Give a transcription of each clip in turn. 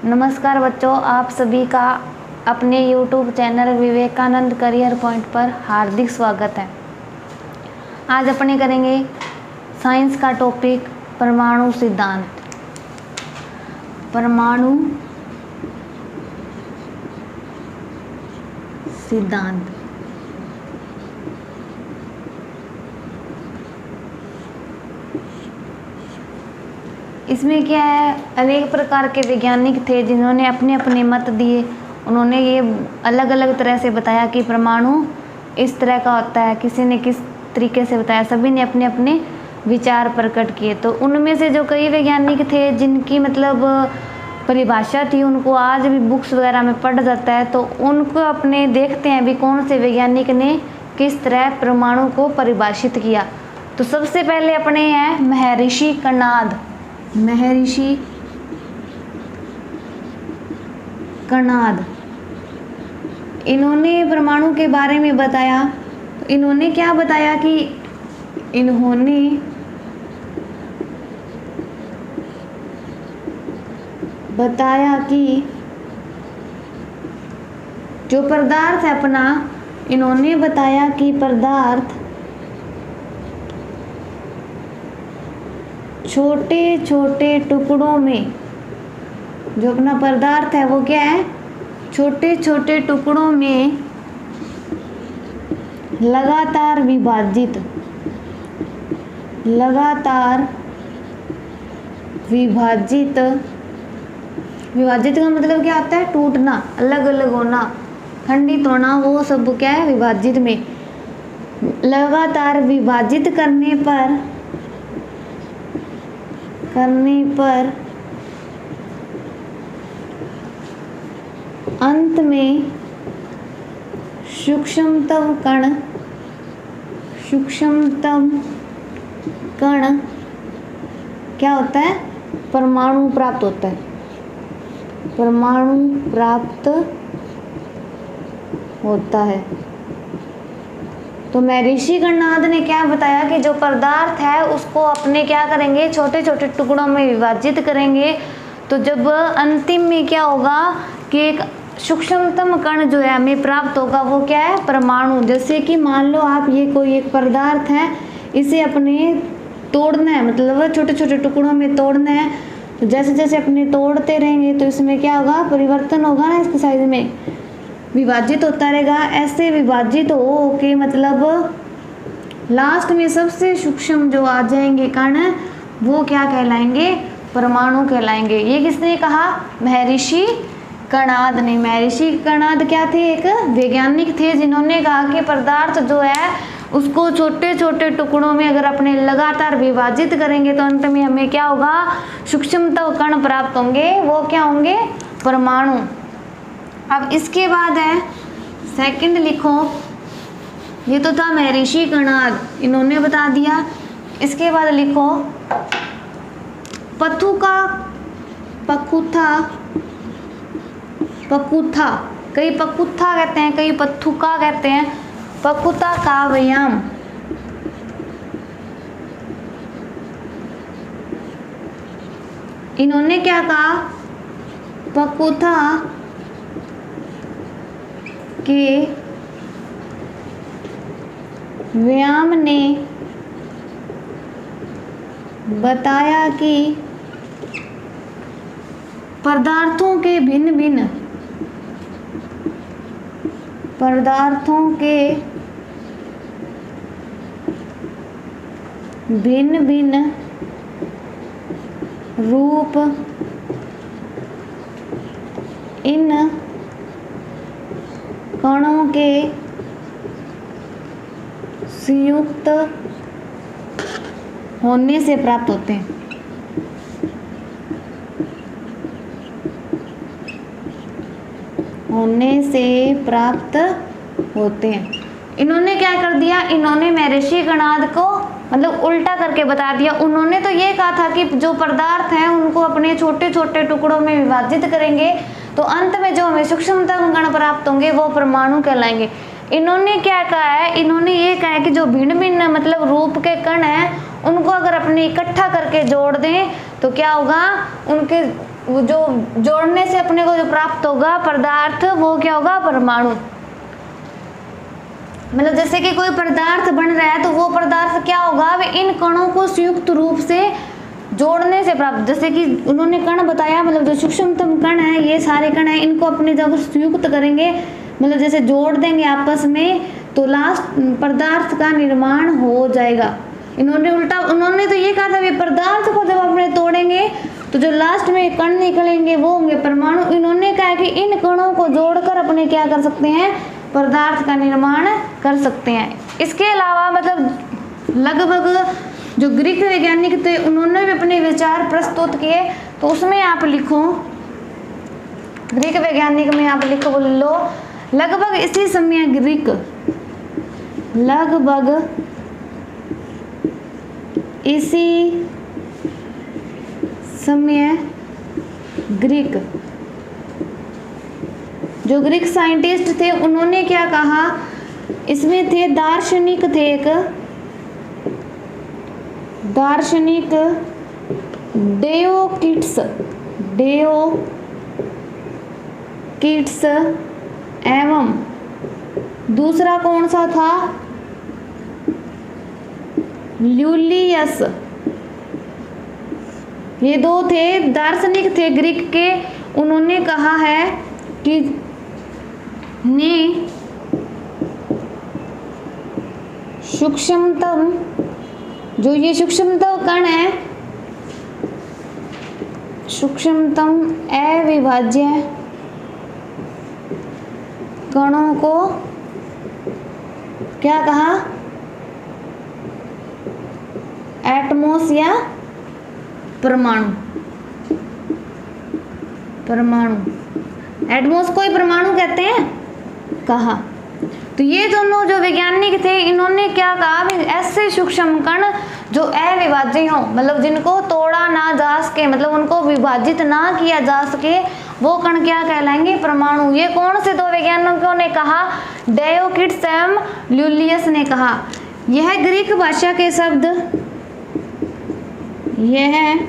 नमस्कार बच्चों, आप सभी का अपने YouTube channel Vivekanand career point पर हार्दिक स्वागत है। आज अपने करेंगे साइंस का टॉपिक परमाणु सिद्धांत। परमाणु सिद्धांत इसमें क्या है, अनेक प्रकार के वैज्ञानिक थे जिन्होंने अपने अपने मत दिए। उन्होंने ये अलग अलग तरह से बताया कि परमाणु इस तरह का होता है, किसी ने किस तरीके से बताया, सभी ने अपने अपने विचार प्रकट किए। तो उनमें से जो कई वैज्ञानिक थे जिनकी मतलब परिभाषा थी, उनको आज भी बुक्स वगैरह में पढ़ा जाता है। तो उनको अपने देखते हैं भी कौन से वैज्ञानिक ने किस तरह परमाणु को परिभाषित किया। तो सबसे पहले अपने हैं महर्षि कणाद। महर्षि कणाद, इन्होंने परमाणु के बारे में बताया। तो इन्होंने क्या बताया कि इन्होंने बताया कि जो पदार्थ है अपना, इन्होंने बताया कि पदार्थ छोटे छोटे टुकड़ों में, जो अपना पदार्थ है वो क्या है, छोटे छोटे टुकड़ों में लगातार विभाजित का मतलब क्या होता है, टूटना, अलग अलग होना, खंडित होना, वो सब क्या है विभाजित में। लगातार विभाजित करने पर अंत में सूक्ष्मतम कण क्या होता है, परमाणु प्राप्त होता है। परमाणु प्राप्त होता है। तो महर्षि कणाद ने क्या बताया कि जो पदार्थ है उसको अपने क्या करेंगे, छोटे छोटे टुकड़ों में विभाजित करेंगे। तो जब अंतिम में क्या होगा कि एक सूक्ष्मतम कण जो है हमें प्राप्त होगा, वो क्या है, परमाणु। जैसे कि मान लो आप ये कोई एक पदार्थ है, इसे अपने तोड़ना है, मतलब छोटे छोटे टुकड़ों में तोड़ना है। तो जैसे जैसे अपने तोड़ते रहेंगे तो इसमें क्या होगा, परिवर्तन होगा ना, इसके साइज में विभाजित होता रहेगा। ऐसे विभाजित हो के मतलब लास्ट में सबसे सूक्ष्म जो आ जाएंगे कण, वो क्या कहलाएंगे, परमाणु कहलाएंगे। ये किसने कहा, महर्षि कणाद ने। महर्षि कणाद क्या थे, एक वैज्ञानिक थे जिन्होंने कहा कि पदार्थ जो है उसको छोटे छोटे टुकड़ों में अगर अपने लगातार विभाजित करेंगे तो अंत में हमें क्या होगा, सूक्ष्मतम कण प्राप्त होंगे, वो क्या होंगे, परमाणु। अब इसके बाद है सेकंड लिखो, ये तो था महर्षि कणाद, इन्होंने बता दिया। इसके बाद लिखो पकुथा, कई पकुथा कहते हैं, कई पथुका कहते हैं। पकुथा का व्यायाम, इन्होंने क्या कहा, पकुथा के व्यायाम ने बताया कि पदार्थों के भिन्न भिन्न रूप इन कणों के संयुक्त होने से प्राप्त होते हैं। इन्होंने क्या कर दिया, इन्होंने महर्षि कणाद को मतलब उल्टा करके बता दिया। उन्होंने तो ये कहा था कि जो पदार्थ हैं उनको अपने छोटे छोटे टुकड़ों में विभाजित करेंगे तो अंत में जो हमें सूक्ष्मतम कण प्राप्त होंगे वो परमाणु कहलाएंगे। इन्होंने क्या कहा है, इन्होंने ये कहा है कि जो भिन्न भिन्न मतलब रूप के कण हैं उनको अगर अपने इकट्ठा करके जोड़ दें तो क्या होगा, उनके वो जो जोड़ने से अपने को जो प्राप्त होगा पदार्थ वो क्या होगा, परमाणु। मतलब जैसे कि कोई पदार्थ बन रहा है तो वो पदार्थ क्या होगा, वे इन कणों को संयुक्त रूप से जोड़ने से प्राप्त। जैसे कि उन्होंने कण बताया, मतलब जो सूक्ष्मतम कण है, ये सारे कण है, इनको अपनी जगह संयुक्त करेंगे, मतलब जैसे जोड़ देंगे आपस में, तो लास्ट पदार्थ का निर्माण हो जाएगा। उन्होंने तो ये कहा था वे पदार्थ को जब अपने तोड़ेंगे तो जो लास्ट में कण निकलेंगे वो होंगे परमाणु। इन्होंने कहा कि इन कणों को जोड़कर अपने क्या कर सकते हैं, पदार्थ का निर्माण कर सकते हैं। इसके अलावा मतलब लगभग जो ग्रीक वैज्ञानिक थे उन्होंने भी अपने विचार प्रस्तुत किए, तो उसमें आप लिखो, ग्रीक वैज्ञानिक में आप लिखो, बोल लो लगभग इसी समय ग्रीक, लगभग इसी समय ग्रीक, जो ग्रीक साइंटिस्ट थे उन्होंने क्या कहा, इसमें थे दार्शनिक, थे एक दार्शनिक डेओकिट्स एवं दूसरा कौन सा था, ल्यूलियस। ये दो थे, दार्शनिक थे ग्रीक के। उन्होंने कहा है कि ने सूक्ष्मतम, जो ये सूक्ष्मतम कण है, सूक्ष्मतम अविभाज्य कणों को क्या कहा, एटमॉस या परमाणु, परमाणु, एटमॉस को ही परमाणु कहते हैं कहा। तो ये दोनों जो वैज्ञानिक थे इन्होंने क्या कहा, ऐसे सूक्ष्म कण जो अविभाज्य हो, मतलब जिनको तोड़ा ना जा सके, मतलब उनको विभाजित ना किया जा सके, वो कण क्या कहलाएंगे, परमाणु। ये कौन से दो वैज्ञानिकों ने कहा, डेओकिट्स एवं ल्यूलियस ने कहा। यह ग्रीक भाषा के शब्द, यह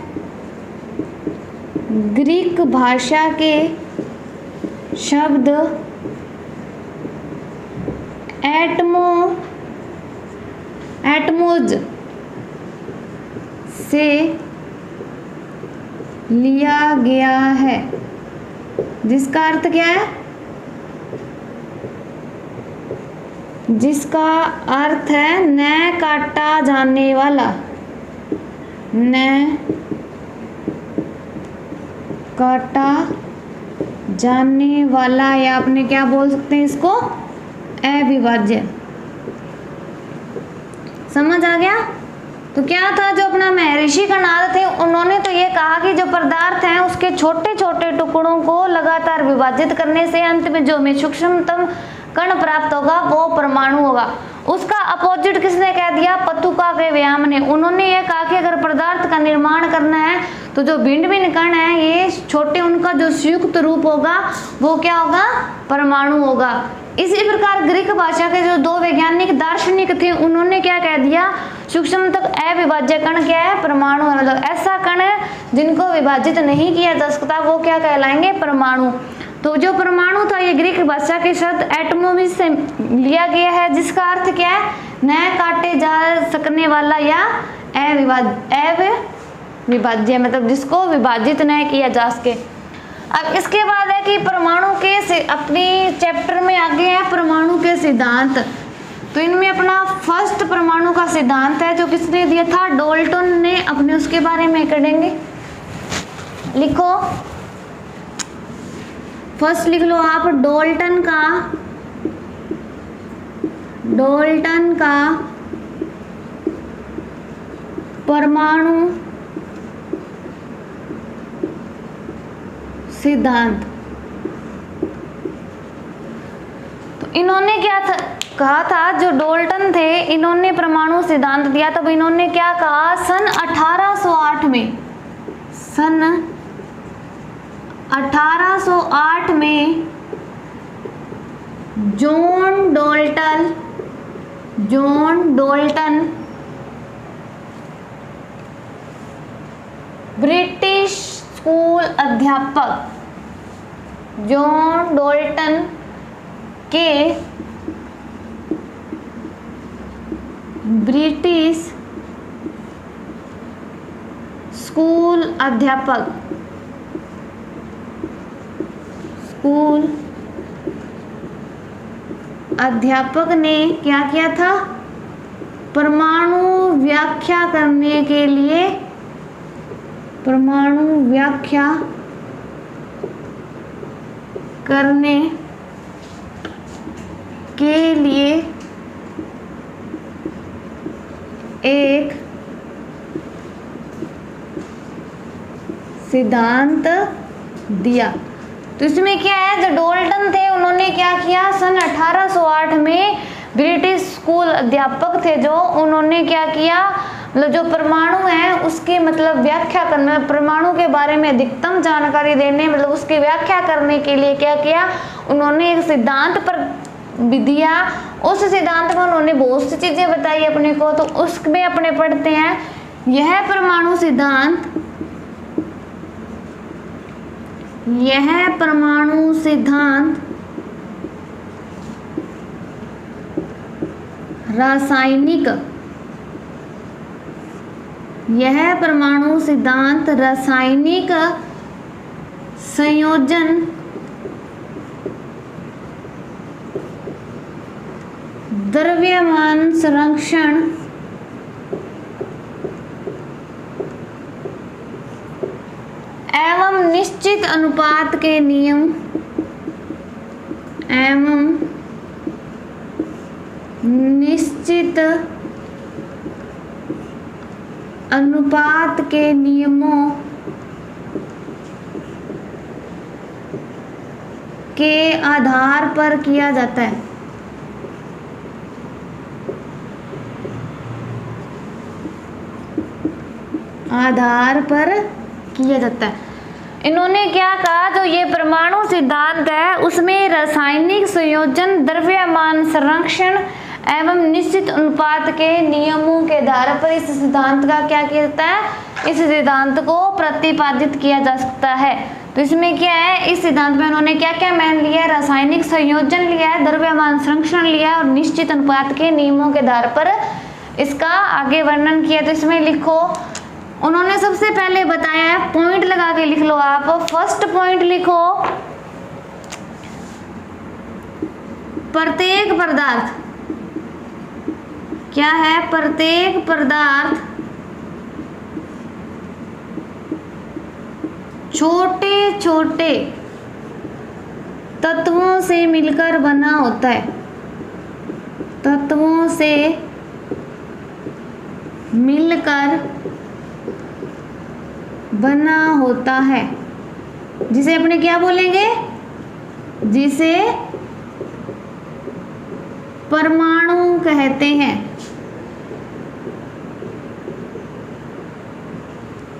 ग्रीक भाषा के शब्द एटमोज से लिया गया है, जिसका अर्थ क्या है, जिसका अर्थ है न काटा जाने वाला, न काटा जाने वाला, या आपने क्या बोल सकते हैं इसको, अविभाज्य। समझ आ गया। तो क्या था, जो अपना महर्षि कणाद थे उन्होंने तो ये कहा कि जो पदार्थ हैं उसके छोटे छोटे टुकड़ों को लगातार विभाजित करने से अंत में जो में सूक्ष्मतम कण प्राप्त होगा वो परमाणु होगा। उसका अपोजिट किसने कह दिया, पतुका के व्यायाम ने। उन्होंने ये कहा कि अगर पदार्थ का निर्माण करना है तो जो भिन्न भिन्न कण है ये छोटे, उनका जो संयुक्त रूप होगा वो क्या होगा, परमाणु होगा। इसी प्रकार ग्रीक भाषा के जो दो वैज्ञानिक दार्शनिक थे उन्होंने क्या कह दिया, सूक्ष्मतम अविभाज्य कण क्या है, परमाणु है। मतलब ऐसा कण है जिनको विभाजित नहीं किया जा सकता वो क्या कहलाएंगे, परमाणु। तो जो परमाणु था ये ग्रीक भाषा के शब्द एटमोस से लिया गया है, जिसका अर्थ क्या है, न काटे जा सकने वाला या अविभाज्य, मतलब जिसको विभाजित न किया जा सके। अब इसके बाद है कि परमाणु के अपनी चैप्टर में आगे है परमाणु के सिद्धांत। तो इनमें अपना फर्स्ट परमाणु का सिद्धांत है जो किसने दिया था, डाल्टन ने। अपने उसके बारे में करेंगे, लिखो फर्स्ट लिख लो आप, डाल्टन का परमाणु सिद्धांत। तो इन्होंने क्या कहा था, जो डाल्टन थे इन्होंने परमाणु सिद्धांत दिया। तब इन्होंने क्या कहा, सन 1808 में, सन 1808 में जॉन डाल्टन ब्रिटिश स्कूल अध्यापक जॉन डॉल्टन के ब्रिटिश स्कूल अध्यापक ने क्या किया था? परमाणु व्याख्या करने के लिए एक सिद्धांत दिया। तो इसमें क्या है, जो डॉल्टन थे उन्होंने क्या किया, सन 1808 में ब्रिटिश स्कूल अध्यापक थे जो, उन्होंने क्या किया, मतलब जो परमाणु है उसकी मतलब व्याख्या करना, परमाणु के बारे में अधिकतम जानकारी देने, मतलब उसकी व्याख्या करने के लिए क्या किया, उन्होंने एक सिद्धांत पर दिया। उस सिद्धांत में उन्होंने बहुत सी चीजें बताई अपने को, तो उसमें अपने पढ़ते हैं यह परमाणु सिद्धांत रासायनिक संयोजन द्रव्यमान संरक्षण एवं निश्चित अनुपात के नियम नियमों के आधार पर किया जाता है। इन्होंने क्या कहा, जो ये परमाणु सिद्धांत है उसमें रासायनिक संयोजन द्रव्यमान संरक्षण एवं निश्चित अनुपात के नियमों के आधार पर इस सिद्धांत का क्या किया जाता है, इस सिद्धांत को प्रतिपादित किया जा सकता है। तो इसमें क्या है, इस सिद्धांत में उन्होंने क्या क्या मान लिया है, रासायनिक संयोजन लिया है, द्रव्यमान संरक्षण लिया और निश्चित अनुपात के नियमों के आधार पर इसका आगे वर्णन किया। तो इसमें लिखो, उन्होंने सबसे पहले बताया है, पॉइंट लगा के लिख लो आप। फर्स्ट पॉइंट लिखो, प्रत्येक पदार्थ क्या है, प्रत्येक पदार्थ छोटे छोटे तत्वों से मिलकर बना होता है, तत्वों से मिलकर बना होता है, जिसे अपने क्या बोलेंगे, जिसे परमाणु कहते हैं।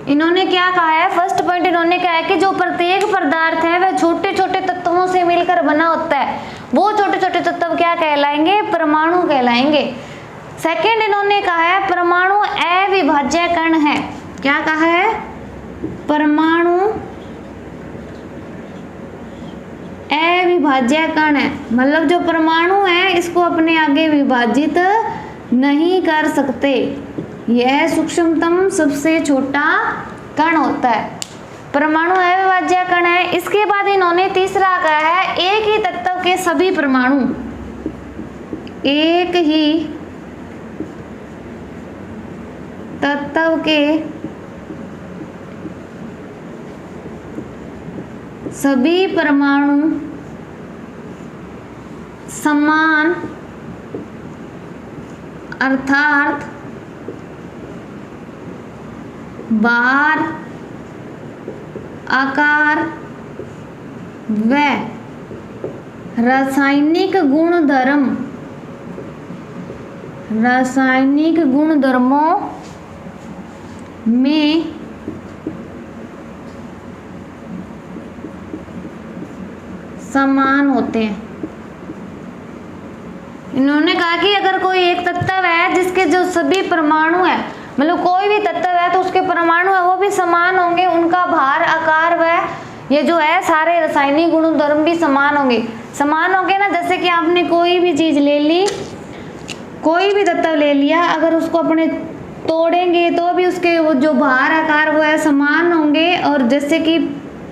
इन्होंने क्या कहा है, फर्स्ट पॉइंट इन्होंने कहा है कि जो प्रत्येक पदार्थ है वह छोटे छोटे तत्वों से मिलकर बना होता है, वो छोटे छोटे तत्व क्या कहलाएंगे, परमाणु कहलाएंगे। सेकंड इन्होंने कहा है परमाणु अविभाज्य कण है। क्या कहा है, परमाणु अविभाज्य कण है, मतलब जो परमाणु है इसको अपने आगे विभाजित नहीं कर सकते, यह सूक्ष्मतम सबसे छोटा कण होता है, परमाणु अविभाज्य कण है। इसके बाद इन्होंने तीसरा कहा है, एक ही तत्व के सभी परमाणु, एक ही तत्व के सभी परमाणु समान अर्थात भार, आकार व रासायनिक गुणधर्मों में समान होते हैं। इन्होंने कहा कि अगर कोई एक तत्व है जिसके जो सभी परमाणु है मतलब कोई भी तत्व है तो उसके परमाणु है वो भी समान होंगे, उनका भार, आकार व ये जो है सारे रासायनिक गुण धर्म भी समान होंगे। समान होंगे ना, जैसे कि आपने कोई भी चीज ले ली, कोई भी तत्व ले लिया, अगर उसको अपने तोड़ेंगे तो भी उसके वो जो भार, आकार वो है समान होंगे। और जैसे कि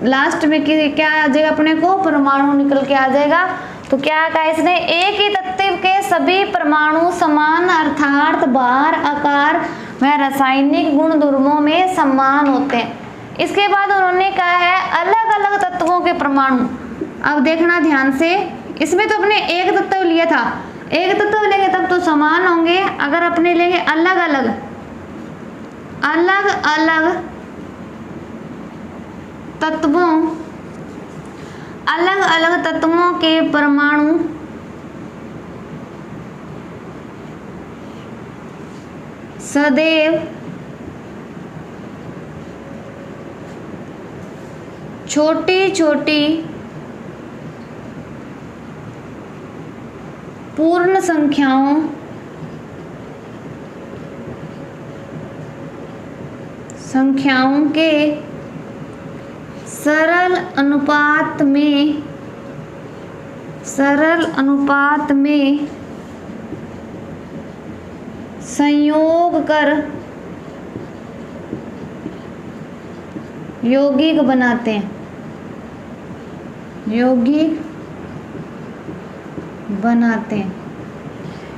लास्ट में क्या आ जाएगा अपने को, परमाणु निकल के आ जाएगा। तो क्या कहा इसने, एक ही तत्व के सभी परमाणु समान अर्थात भार, आकार व रासायनिक गुण धर्मों में समान होते हैं। इसके बाद उन्होंने कहा है अलग अलग तत्वों के परमाणु। अब देखना ध्यान से, इसमें तो अपने एक तत्व लिया था, एक तत्व लेंगे तब तो समान होंगे। अगर अपने लेंगे अलग अलग तत्वों, अलग अलग तत्वों के परमाणु सदैव छोटी छोटी पूर्ण संख्याओं के सरल अनुपात में संयोग कर यौगिक बनाते हैं,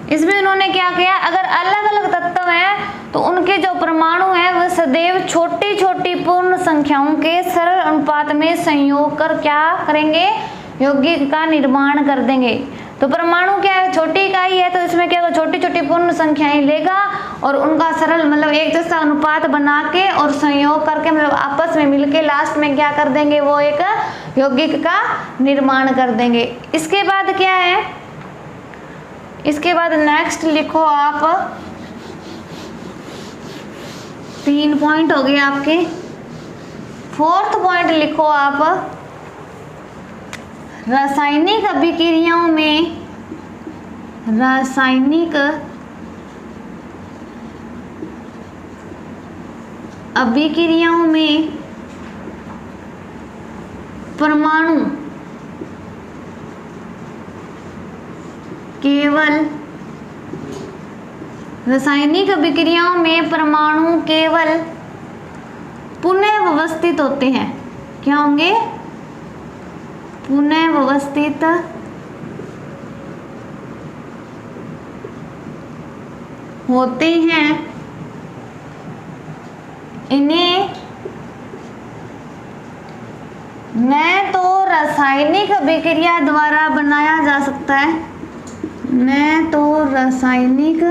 इसमें उन्होंने क्या किया, अगर अलग अलग तत्व हैं तो उनके जो परमाणु हैं वह सदैव छोटी छोटी पूर्ण संख्याओं के सरल अनुपात में संयोग कर क्या करेंगे, यौगिक का निर्माण कर देंगे। तो परमाणु क्या है, छोटी इकाई है, तो इसमें क्या होगा, छोटी छोटी पूर्ण संख्याएं लेगा और उनका सरल मतलब एक जैसा अनुपात बना के और संयोग करके मतलब आपस में मिलके लास्ट में क्या कर देंगे, वो एक यौगिक का निर्माण कर देंगे। इसके बाद क्या है, इसके बाद नेक्स्ट लिखो आप, 3 पॉइंट हो गए आपके। 4th पॉइंट लिखो आप, रासायनिक अभिक्रियाओं में परमाणु केवल, रासायनिक अभिक्रियाओं में परमाणु केवल पुनः व्यवस्थित होते हैं। क्या होंगे, पुनः व्यवस्थित होते हैं। इन्हें न तो रासायनिक अभिक्रिया द्वारा बनाया जा सकता है, न तो रासायनिक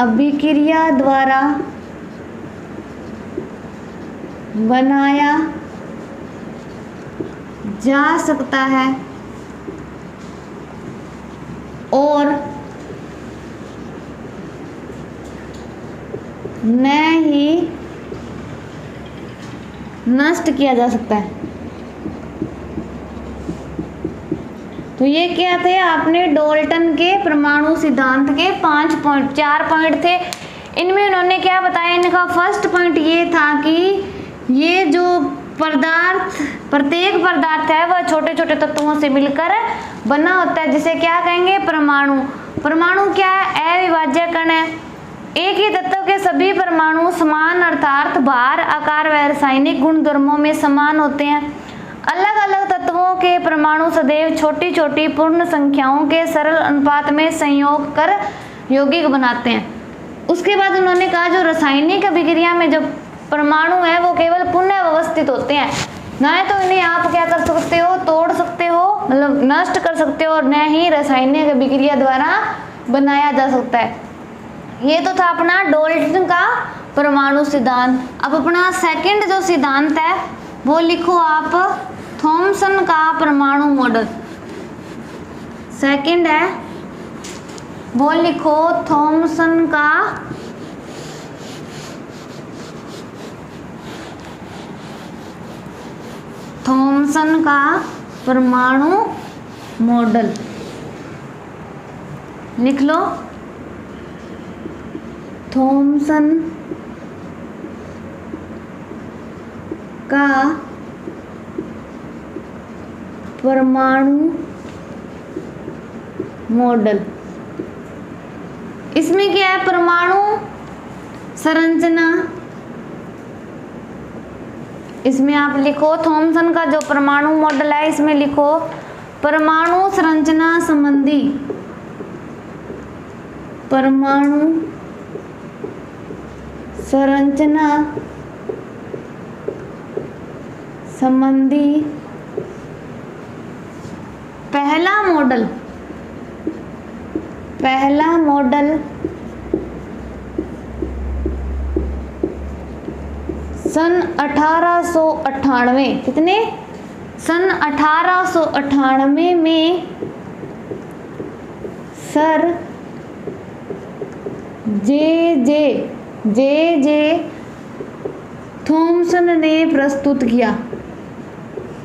अभिक्रिया द्वारा बनाया जा सकता है और न ही नष्ट किया जा सकता है। तो ये क्या थे, आपने डाल्टन के परमाणु सिद्धांत के 4 पॉइंट थे। इनमें उन्होंने क्या बताया, इनका फर्स्ट पॉइंट ये था कि ये जो प्रत्येक पदार्थ है वह छोटे छोटे तत्वों से मिलकर बना होता है, जिसे क्या कहेंगे, परमाणु। परमाणु क्या है, अविभाज्य कण है। एक ही तत्व के सभी परमाणु समान अर्थात भार, आकार व रासायनिक गुण धर्मों में समान होते हैं। अलग अलग तत्वों के परमाणु सदैव छोटी छोटी पूर्ण संख्याओं के सरल अनुपात में संयोग कर यौगिक बनाते हैं। उसके बाद उन्होंने कहा जो रासायनिक अभिक्रिया में जो परमाणु है वो केवल पुनः व्यवस्थित होते हैं, न तो इन्हें आप क्या कर सकते हो, तोड़ सकते हो, मतलब नष्ट कर सकते हो, और न ही रासायनिक अभिक्रिया द्वारा बनाया जा सकता है। ये तो था अपना डाल्टन का परमाणु सिद्धांत। अब अपना सेकंड जो सिद्धांत है वो लिखो आप, थॉमसन का परमाणु मॉडल। सेकंड है वो लिखो थॉमसन का परमाणु मॉडल लिख लो। थॉमसन का परमाणु मॉडल। इसमें क्या है, परमाणु संरचना। इसमें आप लिखो थॉमसन का जो परमाणु मॉडल है, इसमें लिखो परमाणु संरचना संबंधी, परमाणु संरचना संबंधी पहला मॉडल, पहला मॉडल सन 1898, कितने, सन 1898 में सर जे थॉमसन ने प्रस्तुत किया,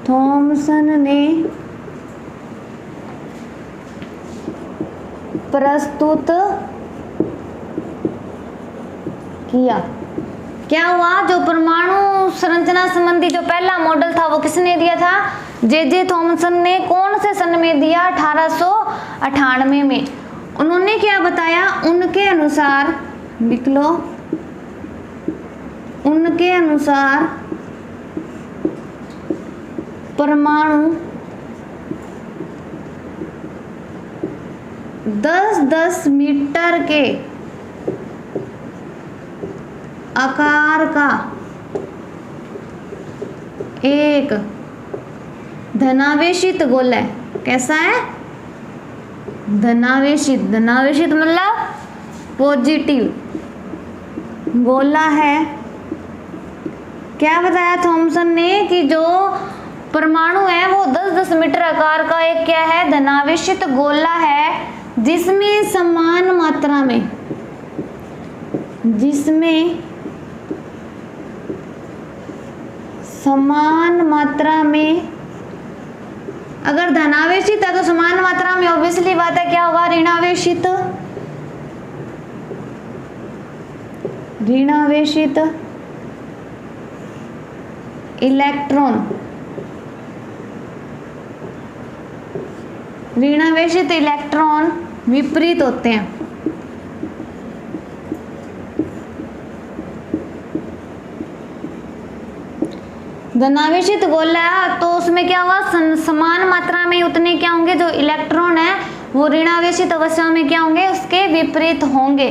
थॉमसन ने प्रस्तुत किया। क्या हुआ, जो परमाणु संरचना संबंधी जो पहला मॉडल था वो किसने दिया था, जे थॉमसन ने। कौन से सन में दिया, 1898 में। उन्होंने क्या बताया, उनके अनुसार, लिख लो, उनके अनुसार परमाणु 10-10 मीटर के आकार का एक धनावेशित गोला है। कैसा है, धनावेशित, धनावेशित मतलब पॉजिटिव गोला है। क्या बताया थॉमसन ने कि जो परमाणु है वो 10-10 मीटर आकार का एक क्या है, धनावेशित गोला है, जिसमें समान मात्रा में, जिसमें समान मात्रा में, अगर धनावेशित है तो समान मात्रा में ऑब्वियसली बात है क्या होगा, ऋणावेशित, ऋणावेशित इलेक्ट्रॉन, ऋणावेशित इलेक्ट्रॉन विपरीत होते हैं। धनावेशित गोला तो उसमें क्या होगा, समान मात्रा में उतने क्या होंगे, जो इलेक्ट्रॉन है वो ऋणावेशित अवस्था में क्या होंगे, उसके विपरीत होंगे।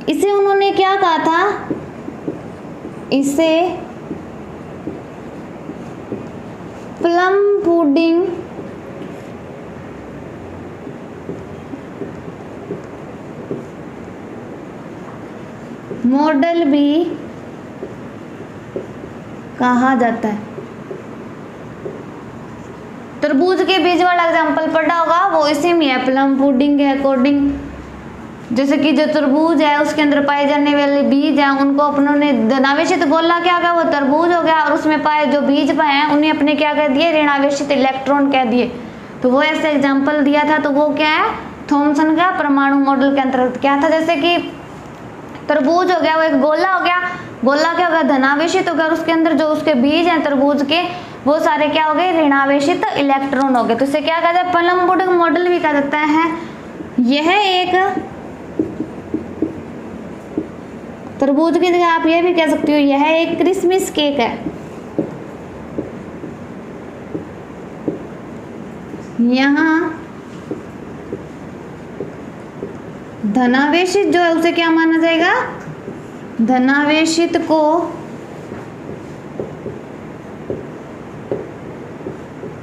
इसे उन्होंने क्या कहा था, इसे प्लम पुडिंग मॉडल भी कहा जाता है। तरबूज के बीज वाला एग्जाम्पल पढ़ा होगा, वो इसी में है, प्लम पुडिंग के अकॉर्डिंग। जैसे कि जो तरबूज है उसके अंदर पाए जाने वाले बीज हैं, उनको अपनों ने धनावेशित गोला क्या गया, वो तरबूज हो गया, और उसमें पाए जो बीज पाए हैं उन्हें अपने क्या कह दिए, ऋणावेशित इलेक्ट्रॉन कह दिए। तो वो ऐसे एग्जाम्पल दिया था। तो वो क्या है, थॉमसन का परमाणु मॉडल के अंतर्गत क्या था, जैसे कि तरबूज हो गया, वो एक गोला हो गया, गोला क्या होगा, धनावेशित हो गया, और उसके अंदर जो उसके बीज हैं तरबूज के वो सारे क्या हो गए, ऋणावेशित इलेक्ट्रॉन हो गए। तो इसे क्या कहते हैं, प्लम पुडिंग मॉडल भी कहा जाता है। यह एक तरबूज की जगह आप यह भी कह सकते हो, यह एक क्रिसमस केक है। यहाँ धनावेशित जो है उसे क्या माना जाएगा, धनावेशित को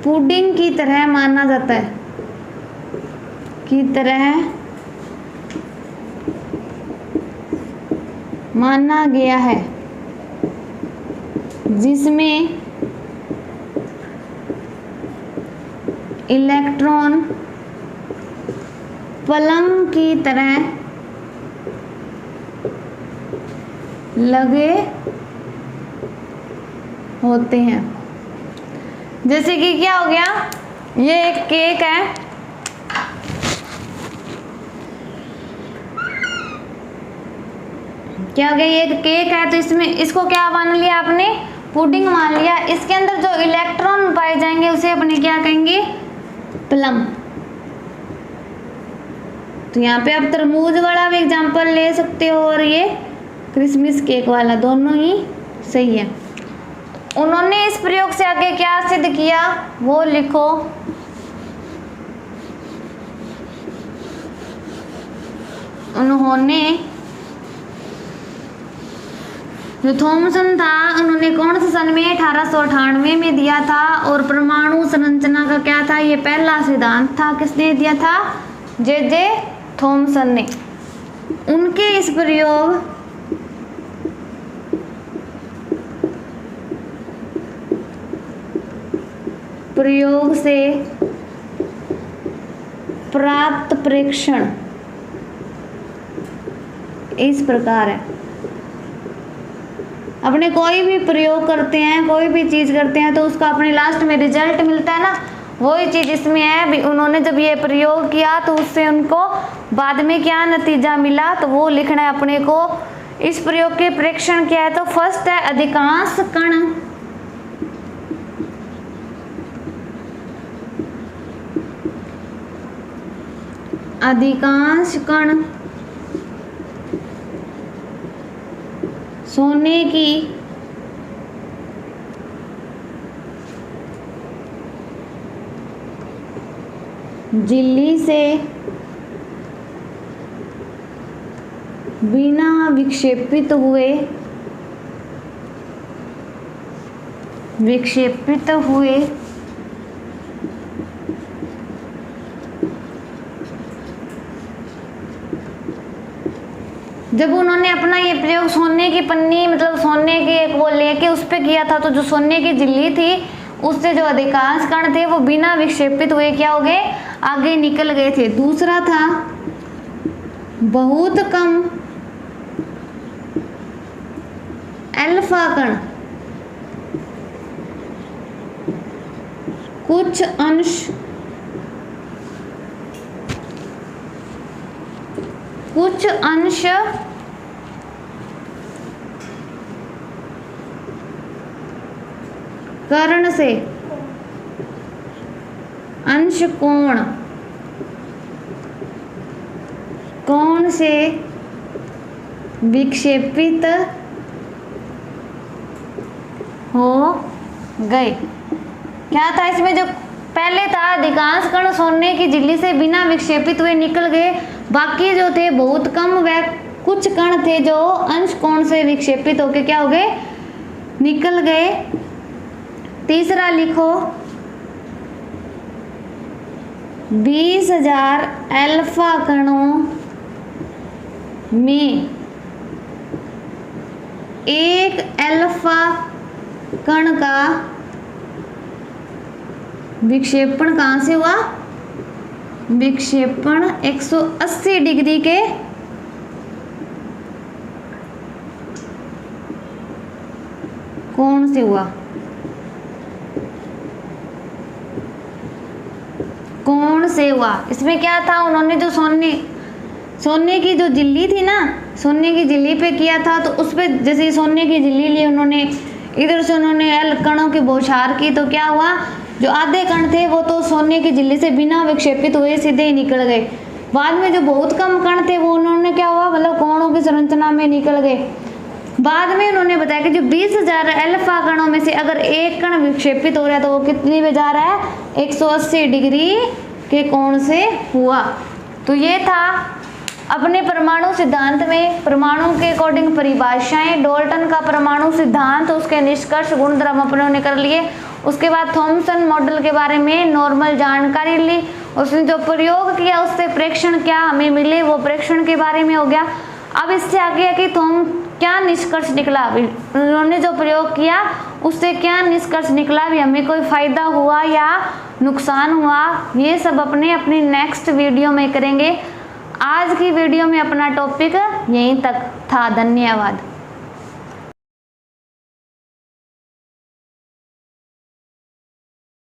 पुडिंग की तरह माना जाता है, की तरह माना गया है, जिसमें इलेक्ट्रॉन प्लम की तरह लगे होते हैं। जैसे कि क्या हो गया, ये एक केक है, क्या हो गया, ये केक है तो इसमें इसको क्या मान लिया आपने, पुडिंग मान लिया। इसके अंदर जो इलेक्ट्रॉन पाए जाएंगे उसे अपने क्या कहेंगे, प्लम। तो यहाँ पे आप तरबूज वाला भी एग्जाम्पल ले सकते हो और ये क्रिसमस केक वाला, दोनों ही सही है। उन्होंने इस प्रयोग से आगे क्या सिद्ध किया वो लिखो। उन्होंने जो थॉमसन था उन्होंने कौन से सन में, 1898 में दिया था। और परमाणु संरचना का क्या था, ये पहला सिद्धांत था। किसने दिया था, जे थॉमसन ने। उनके इस प्रयोग से प्राप्त प्रेक्षण इस प्रकार है। अपने कोई भी प्रयोग करते हैं, कोई भी चीज करते हैं तो उसका अपने लास्ट में रिजल्ट मिलता है ना, वही चीज इसमें है। उन्होंने जब ये प्रयोग किया तो उससे उनको बाद में क्या नतीजा मिला तो वो लिखना है अपने को। इस प्रयोग के प्रेक्षण क्या है, तो फर्स्ट है अधिकांश कण सोने की झिल्ली से बिना विक्षेपित हुए जब उन्होंने अपना ये प्रयोग सोने की पन्नी मतलब सोने के एक वो लेके उस पे किया था, तो जो सोने की झिल्ली थी उससे जो अधिकांश कण थे वो बिना विक्षेपित हुए क्या हो गए, आगे निकल गए थे। दूसरा था बहुत कम अल्फा कण कुछ अंश कर्ण से अंश कोण से विक्षेपित हो गए। क्या था इसमें, जो पहले था अधिकांश कण सोने की झिल्ली से बिना विक्षेपित हुए निकल गए, बाकी जो थे बहुत कम व कुछ कण थे जो अंश कोण से विक्षेपित होके क्या हो गए, निकल गए। तीसरा लिखो 20,000 अल्फा कणों में एक अल्फा कण का विक्षेपण कहाँ से हुआ, विक्षेपण 180 डिग्री के कोण से हुआ, कोण से हुआ। इसमें क्या था, उन्होंने जो सोने की जो झिल्ली थी ना, सोने की झिल्ली पे किया था, तो उस पे जैसे सोने की झिल्ली ली उन्होंने, इधर से उन्होंने एल कणों की बौछार की, तो क्या हुआ, जो आधे कण थे वो तो सोने की झिल्ली से बिना विक्षेपित हुए सीधे ही निकल गए। बाद में जो बहुत कम कण थे वो उन्होंने क्या हुआ, मतलब कोणों की संरचना में निकल गए। बाद में उन्होंने बताया कि जो 20,000 अल्फा कणों में से अगर एक कण विक्षेपित हो रहा है तो वो कितनी में जा रहा है, 180 डिग्री के कोण से हुआ। तो ये था अपने परमाणु सिद्धांत में परमाणु के अकॉर्डिंग परिभाषाएं, डाल्टन का परमाणु सिद्धांत, उसके निष्कर्ष गुणधर्म अपने ने कर लिए। उसके बाद थॉमसन मॉडल के बारे में नॉर्मल जानकारी ली, उसने जो प्रयोग किया उससे प्रेक्षण क्या हमें मिले वो प्रेक्षण के बारे में हो गया। अब इससे आगे है कि क्या निष्कर्ष निकला, उन्होंने जो प्रयोग किया उससे क्या निष्कर्ष निकला, भी हमें कोई फायदा हुआ या नुकसान हुआ, ये सब अपने नेक्स्ट वीडियो में करेंगे। आज की वीडियो में अपना टॉपिक यहीं तक था। धन्यवाद।